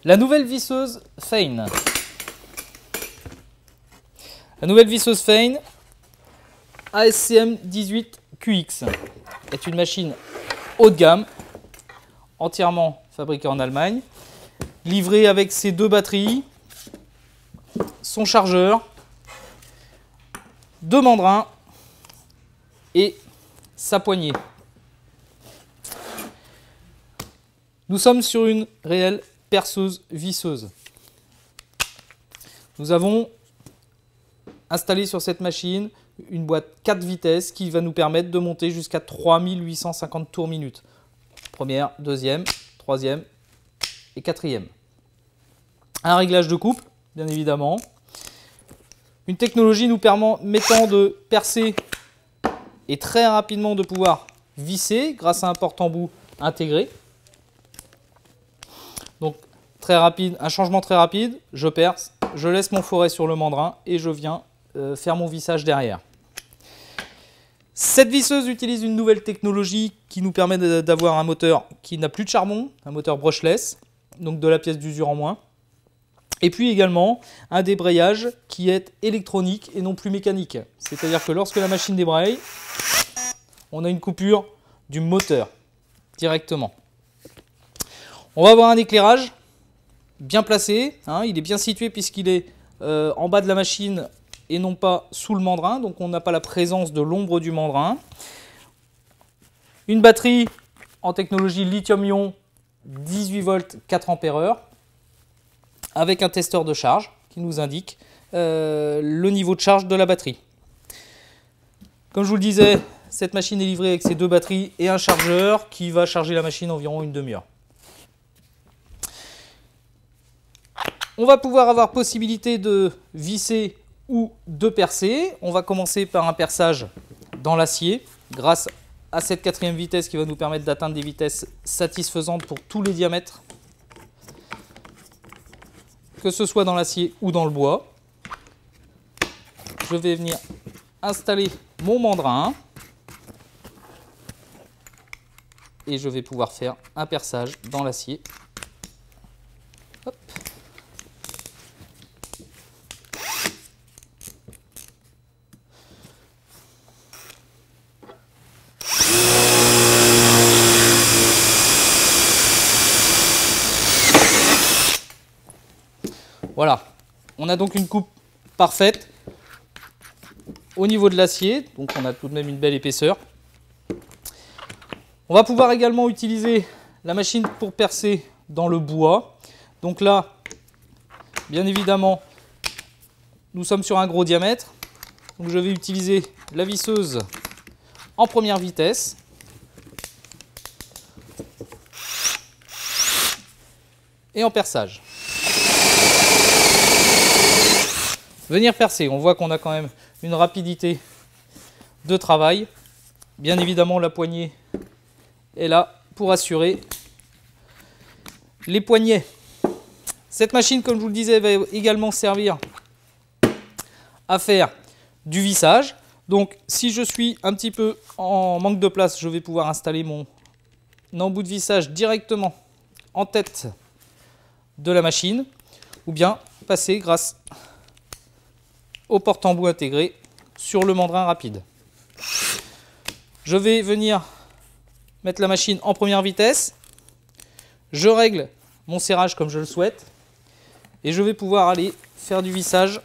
La nouvelle visseuse Fein. La nouvelle visseuse Fein ASCM 18QX est une machine haut de gamme, entièrement fabriquée en Allemagne, livrée avec ses 2 batteries, son chargeur, 2 mandrins et sa poignée. Nous sommes sur une réelle perceuse visseuse. Nous avons installé sur cette machine une boîte 4 vitesses qui va nous permettre de monter jusqu'à 3850 tours minute. Première, deuxième, troisième et quatrième. Un réglage de couple, bien évidemment. Une technologie nous permettant de percer et très rapidement de pouvoir visser grâce à un porte-embout intégré. Donc très rapide, un changement très rapide, je perce, je laisse mon foret sur le mandrin et je viens faire mon vissage derrière. Cette visseuse utilise une nouvelle technologie qui nous permet d'avoir un moteur qui n'a plus de charbon, un moteur brushless, donc de la pièce d'usure en moins. Et puis également un débrayage qui est électronique et non plus mécanique. C'est-à-dire que lorsque la machine débraye, on a une coupure du moteur directement. On va avoir un éclairage bien placé, hein, il est bien situé puisqu'il est en bas de la machine et non pas sous le mandrin, donc on n'a pas la présence de l'ombre du mandrin. Une batterie en technologie lithium-ion 18 volts 4 ampères-heure avec un testeur de charge qui nous indique le niveau de charge de la batterie. Comme je vous le disais, cette machine est livrée avec ses 2 batteries et un chargeur qui va charger la machine environ une demi-heure. On va pouvoir avoir possibilité de visser ou de percer. On va commencer par un perçage dans l'acier grâce à cette 4e vitesse qui va nous permettre d'atteindre des vitesses satisfaisantes pour tous les diamètres, que ce soit dans l'acier ou dans le bois. Je vais venir installer mon mandrin et je vais pouvoir faire un perçage dans l'acier. Hop. Voilà, on a donc une coupe parfaite au niveau de l'acier, donc on a tout de même une belle épaisseur. On va pouvoir également utiliser la machine pour percer dans le bois. Donc là, bien évidemment, nous sommes sur un gros diamètre. Donc je vais utiliser la visseuse en première vitesse. Et en perçage. Venir percer, on voit qu'on a quand même une rapidité de travail. Bien évidemment, la poignée est là pour assurer les poignets. Cette machine, comme je vous le disais, va également servir à faire du vissage. Donc, si je suis un petit peu en manque de place, je vais pouvoir installer mon embout de vissage directement en tête de la machine ou bien passer grâce au porte-embout intégré sur le mandrin rapide. Je vais venir mettre la machine en première vitesse. Je règle mon serrage comme je le souhaite et je vais pouvoir aller faire du vissage .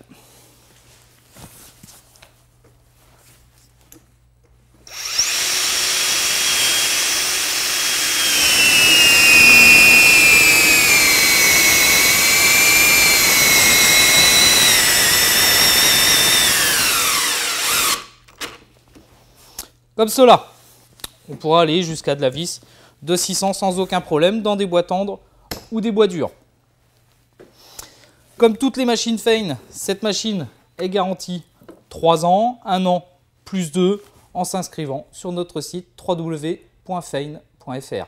Comme cela, on pourra aller jusqu'à de la vis de 600 sans aucun problème dans des bois tendres ou des bois durs. Comme toutes les machines Fein, cette machine est garantie 3 ans, 1 an plus 2 en s'inscrivant sur notre site www.fein.fr.